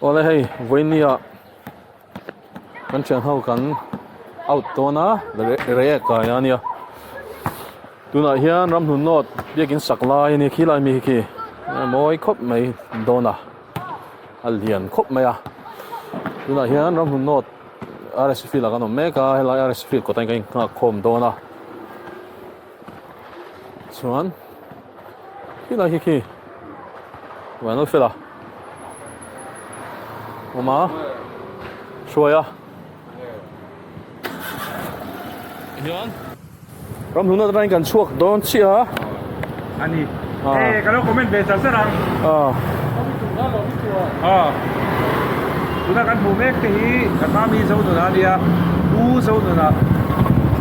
Ole hei voinia kan chang hau kan out to na re ka ya nia tuna hian ram hun not biakin saklai ni khilai mi ki moi khop mai dona alian khop maya tuna hian ram hun not RSF la kan meka helai RSF ko tan kai nga khom dona chuan khilai ki wanal fela Mama, show ya. Hian. Ram huna trai kan chuak don chi ha. Ani. Kalau komen be sa serang. Tuna kan bumek te hi kami sau tu na dia. U sau tu na.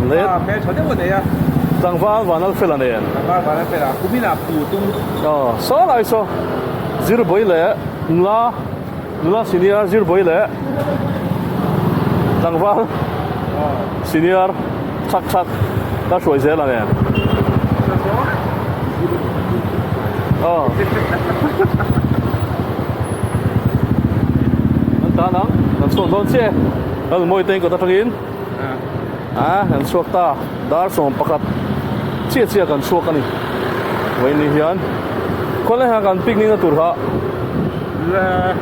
Le. Pe chode mo de ya. Tangwal wanal fela ne. Tangwal wanal fela. Kumina pu tung. So lai so. Zir boy le. Nula senior zir boy le. Tangwal. Senior chắc đã sủi dễ là nè. Ta nắng, làm xuống đón xe, làm môi tên của ta thằng in. Làm xuống ta, đã xuống bạc chia cần xuống cái này. Vậy nên hiện, có lẽ hàng cần picnic là tụt họ. Là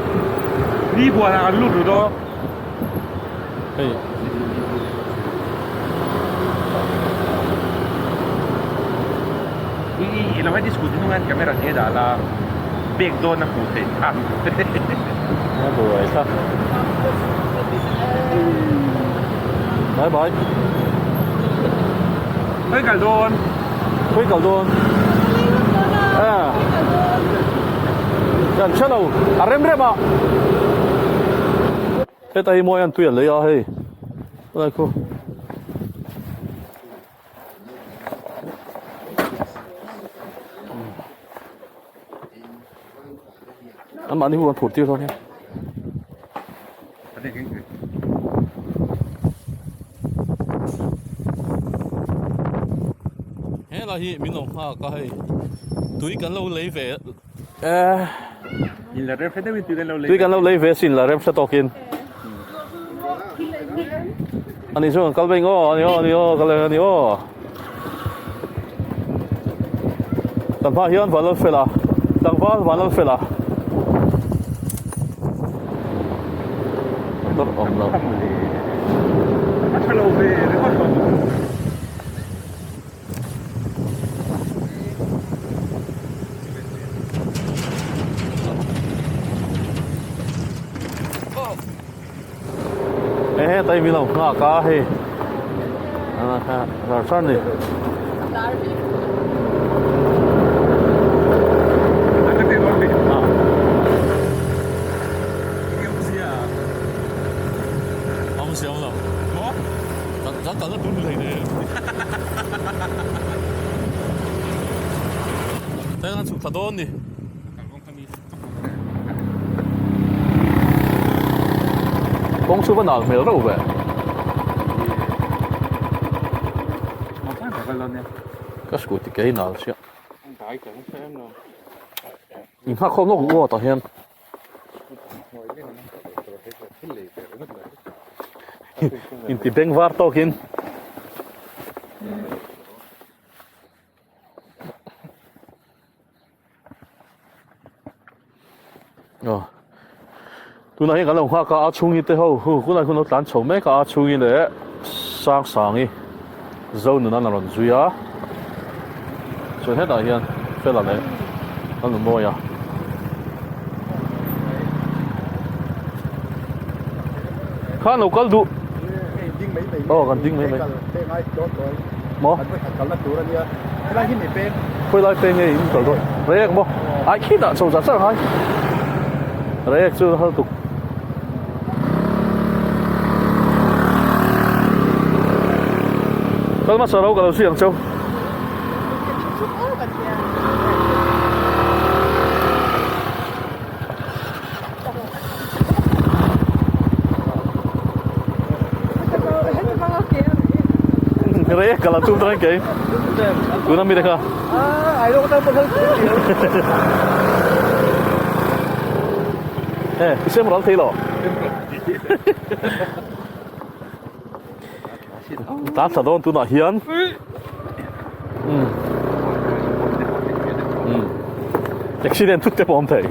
đi qua là lút rồi đó.เราไม่diskusi dengan kamera dia adalah backdoor nak putih. Rồi sao? Bye bye. Hơi cả đồn. Hơi cả đồn. Chẳng chết đâu. Rem à. Thế tay mua ăn tuyển lấy à hay. Đây cô. Anh bạn đi mua thủ tiêu thôi nhé. Thế là hi mình弄ha cái hay túi cần lâu lấy về. Nhìn là rem phải mình túi cần lâu lấy về xin là rem sẽ to kiên. Anh đi xuống calvin anh ô. Tầm pha hiền vào lớp phê là. Tầm pha vào lớp phê là. Tốt ổn đâu. Bắt phải lâu về để bắt đầu. Tay mình lòng ngã cá hay. Rồi sao này? Nó đúng này nè. Đây là chụp thật đôn đi. Công sư vẫn nào mày đâu vậy? Cái sủi thì cái nào chứ? Nhìn khác không nó cũng ngon tao hen. Nhìn thì beng var tao hin. Tu nãy cái lòng hoa cá chung như thế hậu, hôm nay nó tán chậu mấy cá chung như thế, sáng đi, dâu nữa nó làm gì á? Rồi hết rồi hiền, phải làm đấy, nó làm 뭐야? Khá lâu câu đủ. Còn dính mấy. Mỏ. Khơi lại bên này cũng rồi. Đấy không? Ai khi đã sầu ra sao hay? Đấy chưa hơi tục. Kalau masa rau kalau siang Châu. Raya kalau tu terang kau. Tu nama dia kah? Ayo kita pergi. 예, 쌤으로 테일러. 다 사돈 또 나히안. 액시덴트 때 범태.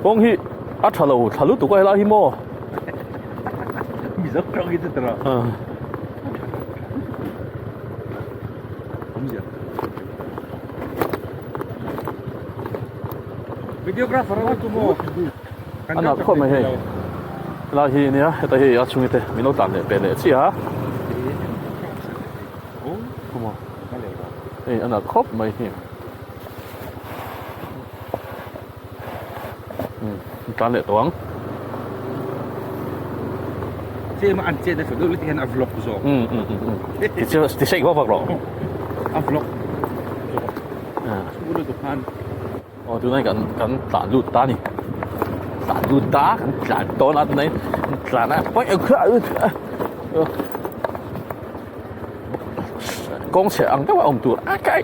공히 아차로 차로 또 가라 히모. Bisa kurang gitu terus. Không gì. Videographer aku tuh mau. Anak kok mah hei. Lah hi ni ah, ta hi achung ite mino tan le pe le chi ha. Oh, Kuma. boleh. Ei anak kop mai hi. Tan le toang. Saya mah anjir dah sudah lihat yang vlog tu. Ti sei wa lo. Vlog. À. Sudah tu kan. Tụi này cần tản lụt ta đi tản lụt ta tản to là tụi này tản á quay con sẽ ăn các ông tụi cái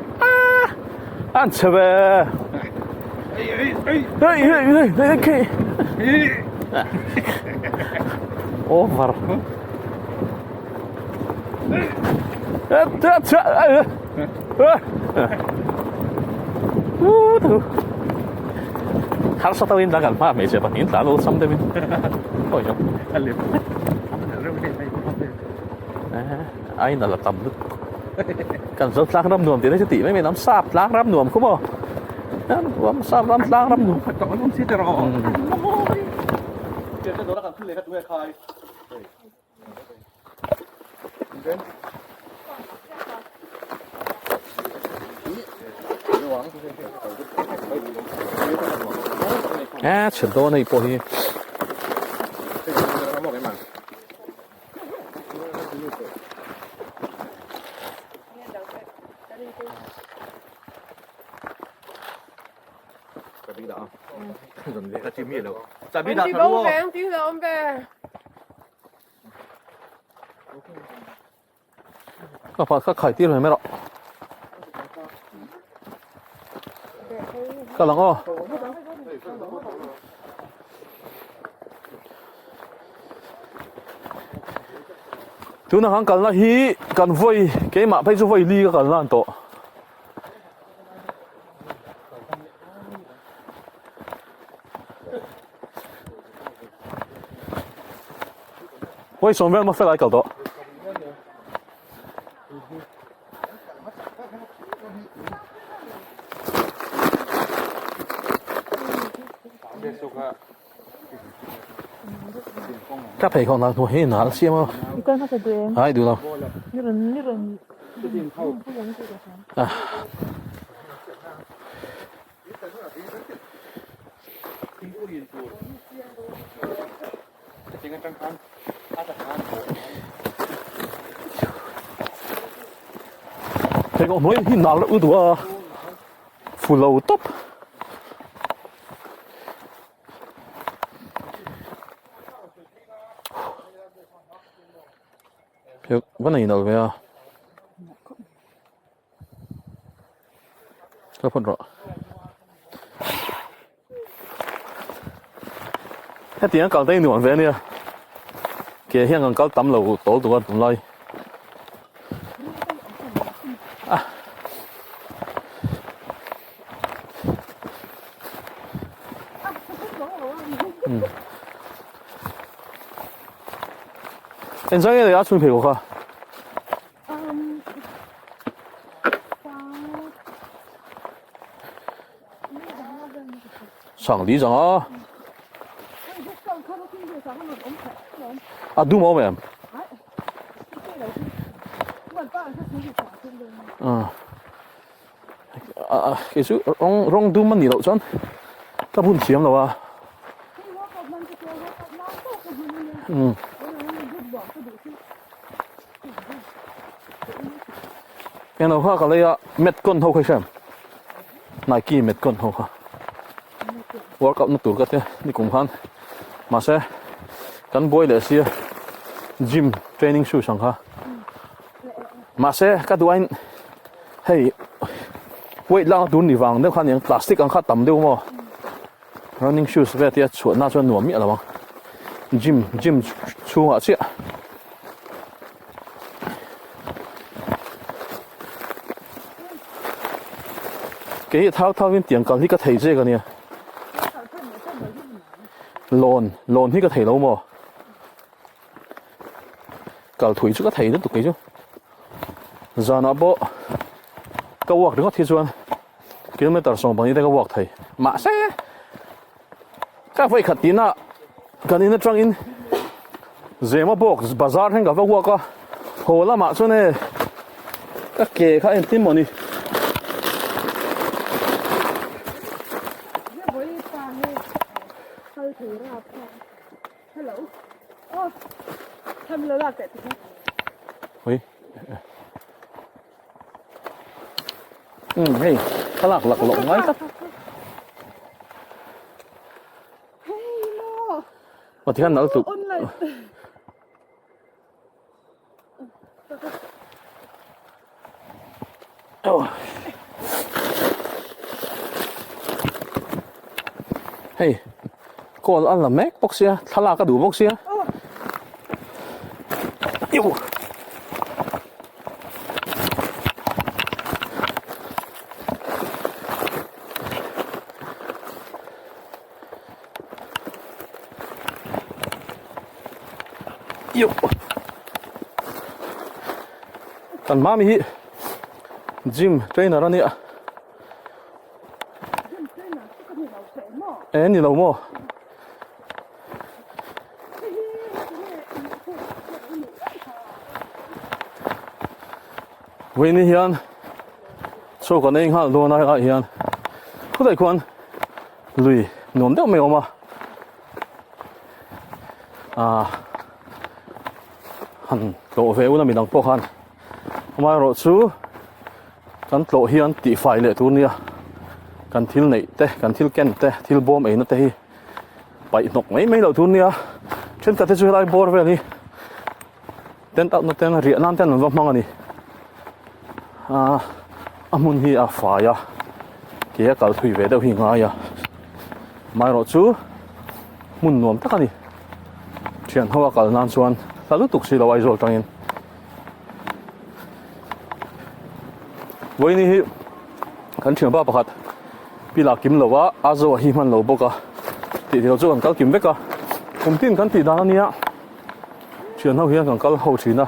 ăn chơi về đây cái ô var harus tahu ini dagal mah meja panin lalu sampai min oh ya Alif. ai là tầm đức cần rất lang râm nuồm thì đấy chứ tỷ mấy mày nắm sạp lang râm nuồm không bỏ nắm sạp lang râm nuồm Kau orang sih terus. Kita dorang akan pilih kat dua kai. chuyện đó này bỏ hi Rồi để cái chim gì đâu. Chả biết Anh đặt đi thật bông luôn. về, anh tí giờ ông về. các khải tiêu rồi mấy đó các lăng ô tu na hang kan la hi kan voi ke ma phai chu voi li ka kan lan to voi som vel ma fa lai kal to các phải còn là thuộc hết nào xem không Đi coi nó sẽ tụi em. ai được đâu Như là à thế còn nói hiện nào là ưu tú phù lâu top vấn đề nào về à các phần rõ hết tiếng cầu tây nhuận về nè kia hiện còn có tấm lầu tổ tụi tụi lai 엔장에 내가 좀 배고 가. 상리 장啊. đúng không em? Cái số rong đúng mình đâu chọn. Các bạn chiếm đâu à? Cái nào khác cái này mét cân thôi xem. Nike mét cân thôi. Workout nó tụt cái thế, đi cùng hắn. Mà sẽ căn boy là xia gym training shoe sang ha. Mà sẽ các tụi anh hey weight lang tụi đi vàng nếu khăn những plastic ăn khát tầm đâu mà. running shoes về thì chuột na chuột nuông miệng là bằng gym chu hả chị cái thao viên tiền còn thì có thể gì cái này lồn thì có thể lâu mà cả thủy chứ có thể rất tục cái chứ giờ nó bộ câu work đừng có thi chuan km song bằng như thế câu work thầy mà sẽ các vậy khát tin à cái này nó trăng in dễ mà bộ bazar hay cả câu work à hồ là mà cho nên các kệ khác em tin mà đi Hello. Oh, tham lỡ là cái gì? Ui. Hey, cái lạc lộn ngay tất. Hey, no. Mà thì hắn nói tụ. Online. Hey, cô ăn là make box ya, thà là cái đủ box ya. Yêu. Yêu. Tan mami hi gym trainer anh ạ. Em đi đâu mà? Vậy nên hiện số con anh hàng luôn này hiện có thể quan lùi nón đeo mèo mà hẳn lộ về u là mình đang bốc hẳn mà rồi chú căn lộ hiện tỷ phải lệ tu nia căn thiếu này te căn thiếu ken te thiếu bom ấy nó te bảy nọc mấy mấy đầu tu nia trên cả thế giới lại bor về đi tên tạo nó tên riêng nam tên là vong mang đi amun hi phải à kia cả thủy về đâu hi ngay à mai rồi chú muốn nuông tất cả đi chuyện hoa cả nan xuân ta lúc tục xí là ai rồi trong yên với ní kan chuyện ba bạc bị lạc kiếm lẩu á azo hi man lẩu bốc à thì điều cho kan kiếm vét à cùng tin kan tỉ đàn nia chuyện hậu hiện kan hậu chín à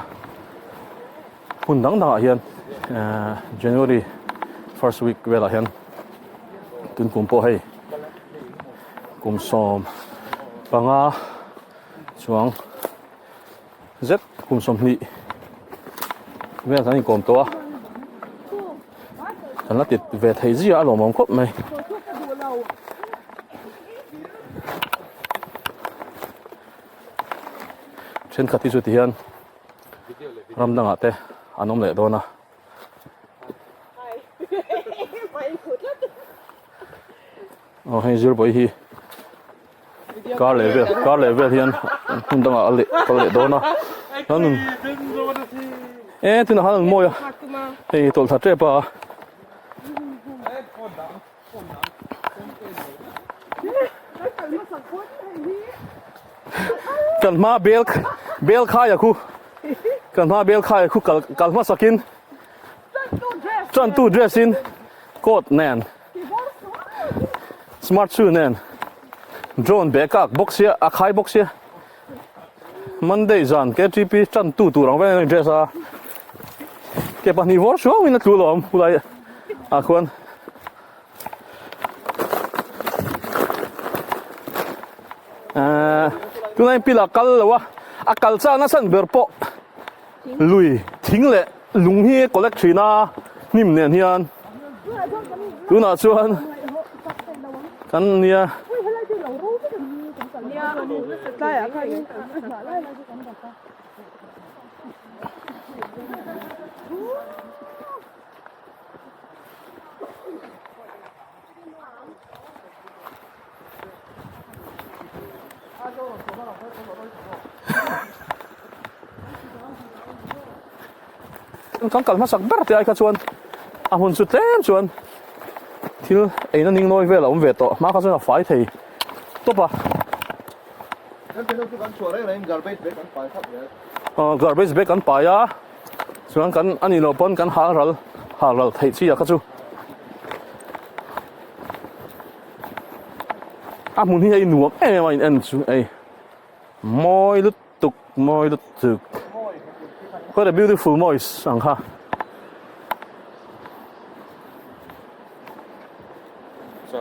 hun đắng đắng hiện January first week về là hiện tuần cùng po hay cùng som bằng chuang z cùng som ni về là thành cùng to thành là tiệt về thấy gì ở lồng móng cốt mày trên khát thì chú tiền ram đang ở đây anh ông lệ đó na hay dưa bưởi hi cá lệ về hiện không đang ở lệ đó na hắn thì nó hắn mồi à thì tổ thật đẹp à cần ma bel khai à khu cần ma bel khai khu cần ma sakin chân tu dressin coat nen smart shoe nen drone backpack box ya khai box ya Monday zan ke gp chân tu rong ve dress a ke pa ni vor show win tu lom pulai a khon tu nai pila kal lawa a kal cha na san ber po lui thing le lung hi collect thina nim nen hian tu na chuan kan nia kan kalma sak ber te ai ka chuan a hun chu tlem chuan thil eina ning noi vela ve to ma ka chuan a fai thei top à Kan pinang tu kan suara yang garbage bag kan pasak ya. Garbage bag kan paya chuan kan ani lo pon kan haral thei chi a ka chu a mun hi ai nuam em ai en chu ai moi lut tuk what a beautiful moist sang ha So,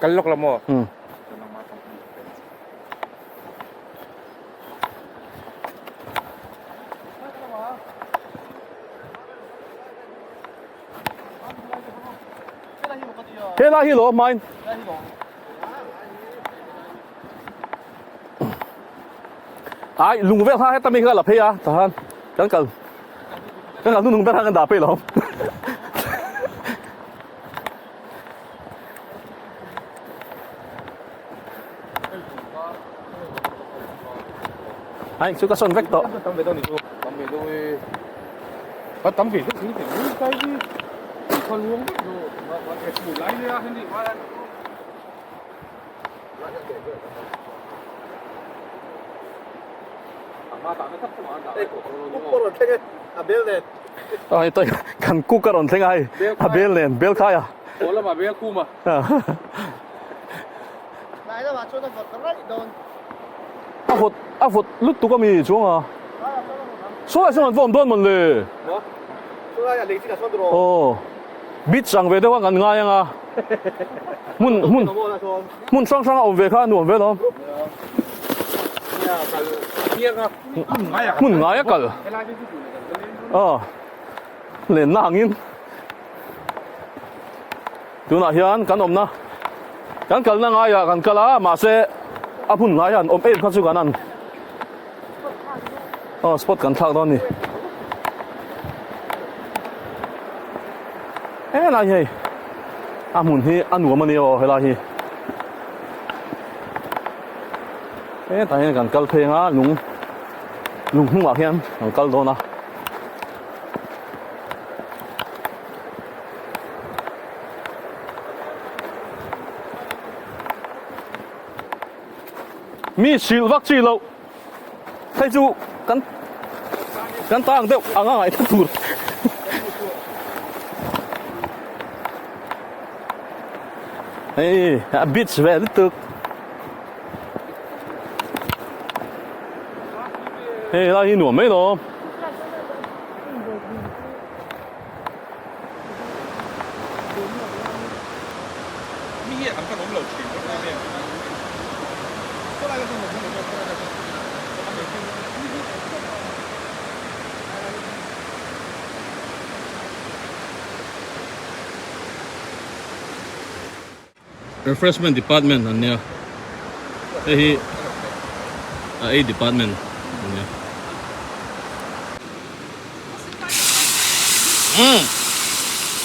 kalok lah mo. thế là hi lo mine ai lùng vẽ hết tâm mình là phê à tahan kan kal lùng vẽ kan da phê lo ai chú có son vector Tắm về đâu này chú? Tắm về đâu? Tắm về cái gì thì cái gì? Còn uống cái đồ mà cái củ lái ra hay gì mà Puro tenge abel net. ai tôi kan cu ka ron thleng ai a bel len bel khai à ủa là mà bé cu mà. Lại đó mà cho nó vật cái đồn. a vot lut tu ka mi chuang à số lại sang von don mon le Đó. Cho ra lấy cái son đồ. oh bit sang về đâu ngan ngai à mun Nó mua ra thôi. mun sang sang om về kha nuam về lo Nhà cái kia à. Ngay à. mun ngai a kal Cái lai cái củ này. len na hangin tu na hian kan om na kan kal na ngai ya kan kala ma se a mun ngai an om em kha chu kan an spot kan thak don ni lai hi a mun hi an nuam ani o helai hi ta hian kan kal pheng a lung hung a hian kan kal do na mi sil vak chi lo thai chu kan tang deuh anga ngai thak tur hey a bit ve tuk hey la hi nuam mai lo Mi ăn cái nấm lẩu chỉ có cái này. Có lại cái nấm lẩu refreshment department an nia hi a department an nia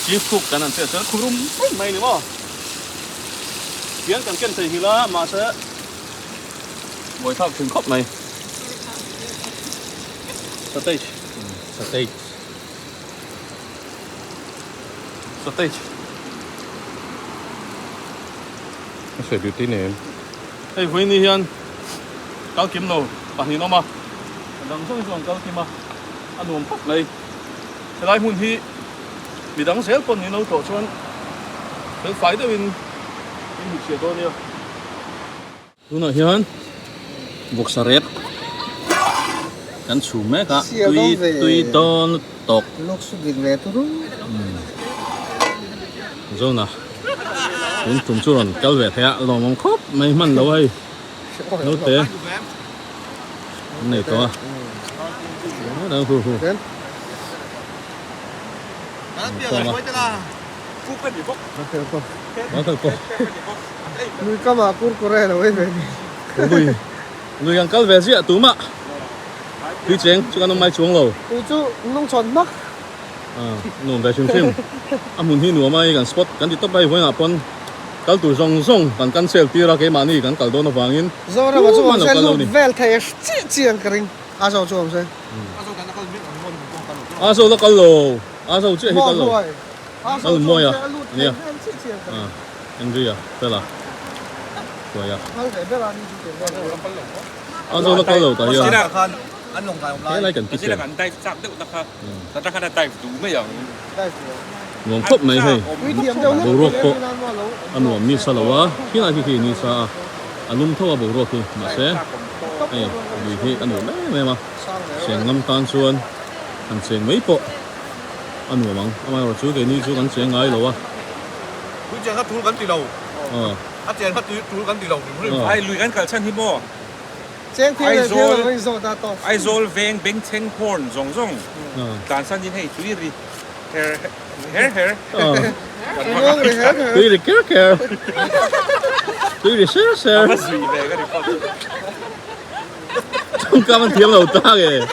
chief cook kan an se sa khurum mai ni mo pian kan ken thei hila ma sa boi thak thing khop mai stage Sẽ beauty name. hey với ni hian kal kim no pa ni no ma dang song song kal kim ma anuam phok nei lai hun hi mi dang sel pon ni no to chuan fel fai de in mi sia do nia tuna hian bok saret kan chu me ka tui don tok Lúc xuất hiện về tôi zona kun tum chu ron kal ve thea lo mong khop mai man lo ai lo te nei to a đâu hu Đến. nó thật po Lui có mà cur corre rồi về. lui ang kal ve sia tu ma tui cheng chu kan mai chuang lo Tôi chú nông tròn mắc. nuam ve shim amun hi nuam ai kan spot kan ti top bai hoi na pon kal tu zong kan sel tira ke mani kan kal do na wangin Rồi là mà chú ông sẽ lụt vel thầy chiang cái ring. À sao chú ông sẽ. aso la kal lo aso che hi kal lo À Kal moi à? Nia. Nia. Andrea pela tuổi à Hắn để biết là đi chụp tiền. rồi nó câu đầu tại Chỉ giờ là khăn anh lồng cài thế này cần Chỉ kích là rồi ngắn tay chạm được ta ta chắc là tay đủ mấy giờ Đây. ngon khóc mấy hay Quý tiệm đâu hết. Bố rốt Lên bộ. Nam Hoa Lũ. anh nuông ni sa lo à khi nào khi ni sa anh lum thâu à bố rồi thì mà sẽ ấy vì khi anh nuông mấy mà Sang đấy. sẽ ngâm tan xuân anh sẽ mấy bộ anh nuông mang anh mà chú cái ni chú anh sẽ ngay lo à Quý chàng hát thú gắn từ đầu hát chàng hát thú gắn từ đầu thì mới ai lùi gắn cả chân hi mò Chén thiên là thiên là cái dầu ta to. ai zol veng beng cheng porn zong zong đàn san din hey tui ri hair Ngon rồi hết rồi. tôi đi care tôi đi share mà gì về cái này không cảm ơn thiếm đầu ta kìa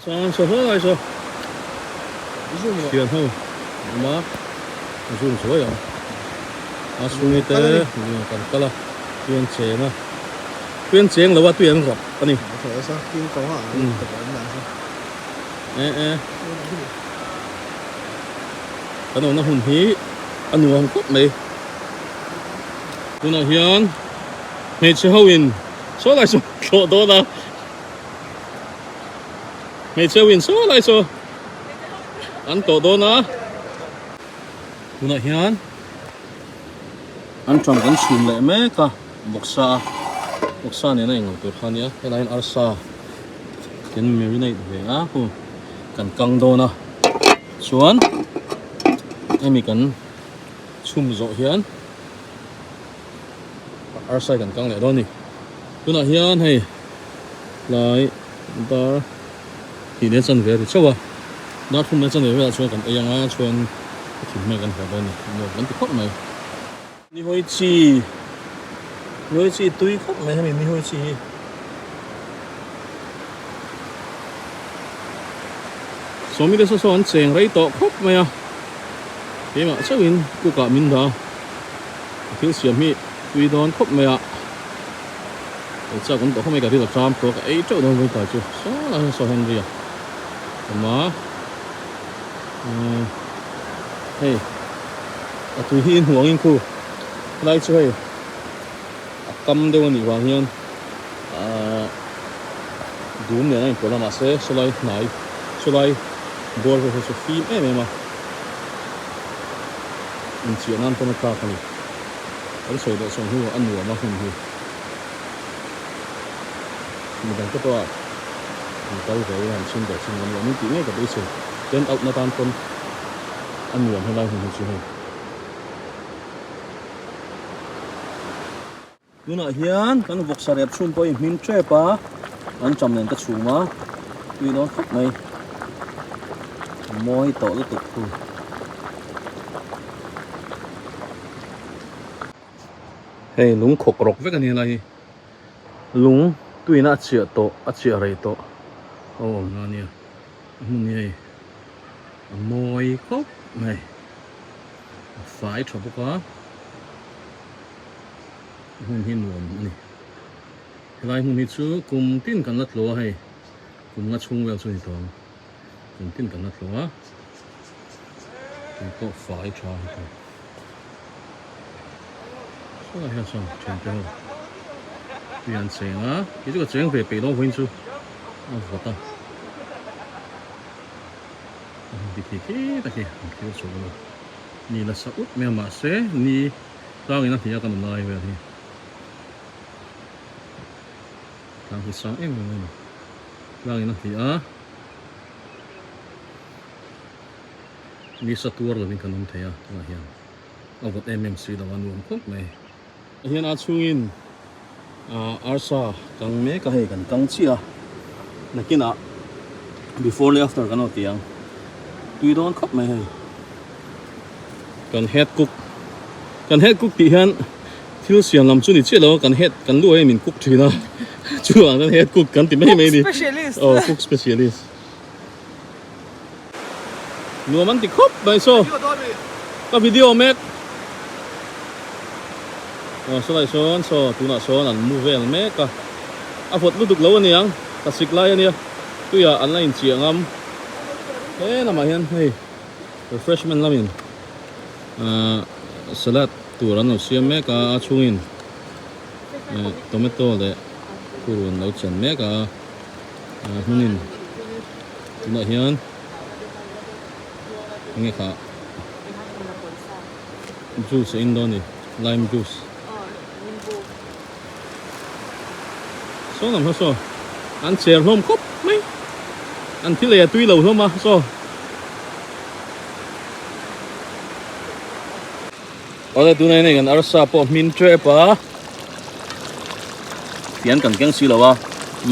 xong số hết rồi số tiền thôi mà dùng số rồi à xuống đi tới còn cái là tuyên chế mà tuyên chế là what tuyên rồi anh đi Trời ơi sao kim có hả? Tập ấn là sao? cái nó hùng hí anh nuông cốt mày tôi nói hiền mày chơi hậu in số lại số chỗ đó là mày chơi win số lại số anh chỗ đó nữa tôi nói hiền anh chọn cái sườn lại mấy cả bọc sa này này ngồi tôi khăn nhá cái này là sa cái miếng này về á cô cần căng đồ nè xuống em mình cần chum rộ hiền sai cần căng lại đó nè tôi nói hiền hay lại ta thì đến chân về thì cháu à nó không đến chân về là cho cần ai ăn cho thì mày cần phải đó nè một vấn đề khóc mày đi hồi chi tôi khóc mày hay mình đi hồi chi số mi số anh chèn lấy tọ khóc mày à thế mà chắc mình cô cả mình đó thiếu xiêm mi tùy đón khóc mày à chắc cũng tổ không mấy cái gì là trăm tổ cái ấy chỗ đâu với cả chứ số là số hàng gì à mà hey tùy hiên hoàng yên khu lại chơi cầm đâu nhỉ hoàng yên đúng này của là mà sẽ số lại này số lại bor của số phim em mà mình chỉ ăn con cá thôi ở sợi đó xong rồi ăn nhiều mà không nhiều mình đang có toa mình tới về làm xin để xin làm những chuyện này cả bây giờ đến ốc nó tan con ăn nhiều hơn đây mình chưa hay cứ nói hiền cái vok sa đẹp xung quanh mình chơi pa anh chăm nên cái xung mà tuy nó khóc này môi tổ nó tục thôi hey lúng khóc rọc với cái này là lúng tuy nó chia to chia rây to nó nè muốn này môi khóc này phải chọc quá muốn hiền luôn này lại muốn hiền chú cùng tin cần lát lúa hay cùng ngắt chung vào xuôi tòng cùng tin cần lát lúa có phải cho số là xong chuyện đó tiền钱啊，你这个钱可以给到分数，我的，BTK 但是唔叫做咯，你那十五秒嘛些，你當然啦，而家咁耐嘅添，但係上 M 嘅，當然啦，而家你十多啦，你可能睇啊，咁啊樣，我個 MMC 度揾換曲未，現在出現。arsa kang me ka he kan kang chia nakina before and after kan tiang tui don khop me he kan head cook ti han thil sian lam chu ni che lo kan head kan lu he min cook thina chu ang head cook kan ti me me ni Specialist. cook specialist nu man ti khop bai so ka video mek số lại số tu na số anh mua về anh mấy cả phật lúc tục lâu anh nhang cả xịt lại anh nhá tuy là anh lại chuyện ngâm thế là mà hiện hey refreshment lamin salad ตัวนั้นเราเสียแม่กาช่วงอินโตเมโต้เลยตัวนั้นเราเฉียนแม่กาหุ่นอินตัวนั้นเฮียนนี่ค่ะจูสอินโดนีไลม์จูสโซ่น้ำเขาโซ่อันเสียลมครบไหมอันที่เหลือตุ้ยเราเข้ามาโซ่เอาแต่ตัวไหนเนี่ยกันอาร์ซาปอมินเทรปะเขียนกันแกงสีแล้ววะ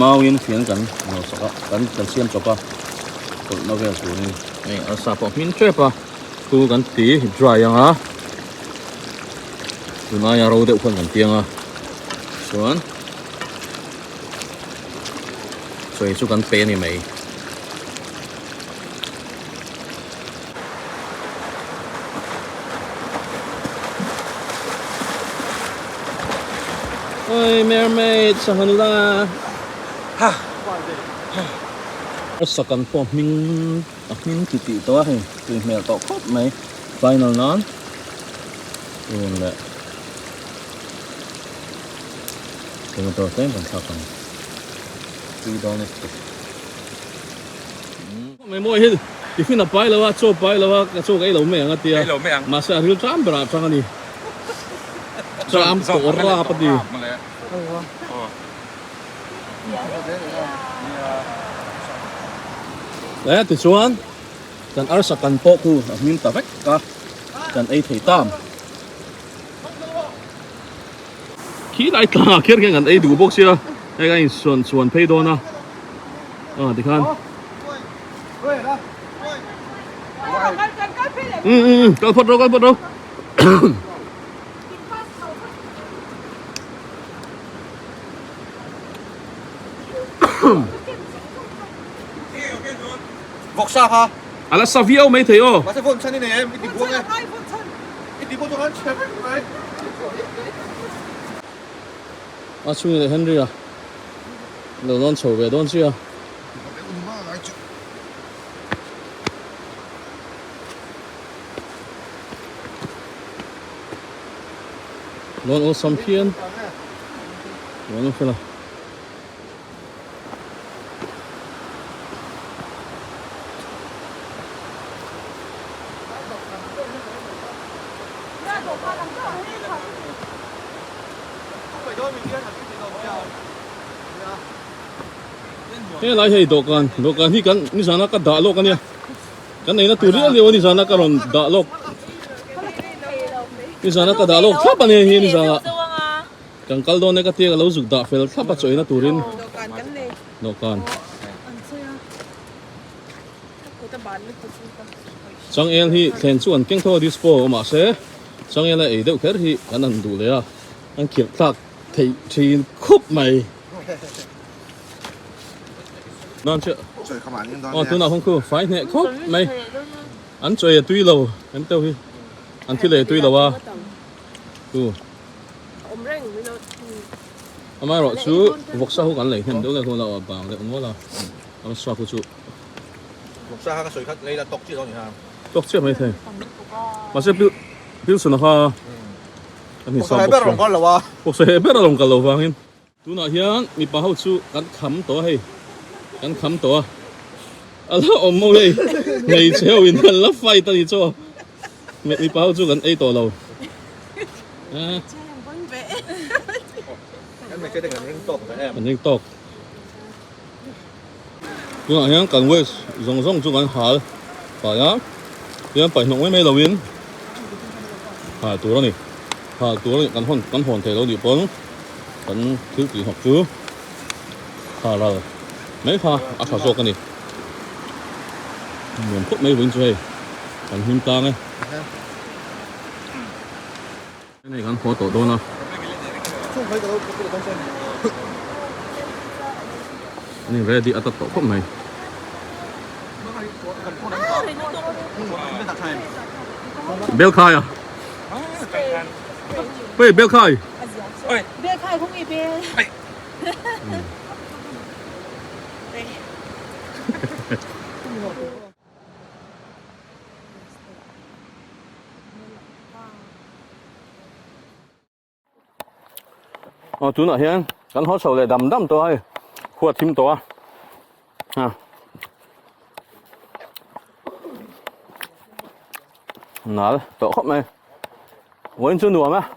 มาวินเขียนกันเราสักกันเสียมจบปะคนนักเรียนสูงนี่อาร์ซาปอมินเทรปะตัวกันตีดรายยังอ่ะตัวนั้นยังเราเด็กคนกันเตียงอ่ะส่วนสู้กันเป็นยังไงเฮ้ย mermaid สหันละฮ่าสักกันพอมิงติตัวให้คือเมลตกครบไหม final นั้นนี่แหละเป็นตัวเต็มเป็นสักกันตีดอนนี่ไม่มั่วฮิตที่ฟินไปแล้วว่าโซ่ไปแล้วว่าโซ่ไอ้เหล่าแม่งอ่ะเตี้ยมาเสียเรื่องจ้ามบราบสังนี่จ้ามตัวราปดีแล้วติดส่วนกันอาร์สักกันโป๊ะคือมินตาเฟกกันไอ้ถี่ตามขี้ไหลตาเขียนกันไอ้ดูพวกเสียไอ้กันส่วนเพย์โดนะดิคันก็พอดvọc xa ha Ala savio mấy thầy ô mà sẽ vốn chân đi này em ít đi buông em ít đi buông cho hắn chém đấy chú này Henry à lâu non chầu về đón chưa non ô sắm phiên non phải là thế lại hay đồ can thì kan ni sana ka da lok ania kan nei na tu ria leo ni sana ka ron da lok ni sana ka da lok thap ani hi ni sana kan kal do ne ka te lo zuk da fel thap a choi na turin no kan chang el hi thlen chuan keng tho dispo ma se chang el ai deuh kher hi kan an du le a an khir thak thei thin khup mai non chưa trời không ăn nhưng đó tôi nào không cứ phải nè khóc mày ăn chơi tuy lâu em tao đi ăn thì lệ tuy lâu à mai rồi chú vọc sao không ăn lệ thêm đâu là không là bảo để không có là ăn xoa của chú vọc xa cái sợi khát lấy là tóc chứ đó nhỉ ha tóc chưa mấy thầy mà sẽ biểu sự nó ha anh vọc xa biết rồi con là wa vọc xa biết rồi con là wa hin tôi nào hiền mi bảo chú ăn khắm tổ hayกันคำตัวอะไรอมโมเลยในเชลวินกันรับไฟตอนนี้จ้ะมีเป้าจู่กันไอตัวเราem mày chơi được cái ring tóc phải em มันยังตกตัวอย่างกันเว้ยส่งจู่กันหาป่ะยังไปหนุ่มไม่เราวินหาตัวนี่หาตัวนี่กันหอนเทเราดิปนกันถือกี่หกจู่หาเราmấy pha ác thảo cái này muốn phút mấy vĩnh chơi còn him ta này cái này gắn phó tổ đô nào này về đi ăn tổ phút này bel khai à bel khai bel khai không nghe bel chú nọ hiền cắn hót sầu lại đầm đầm tôi khuất thím to à nãy tổ khóc này quên chưa nùa mà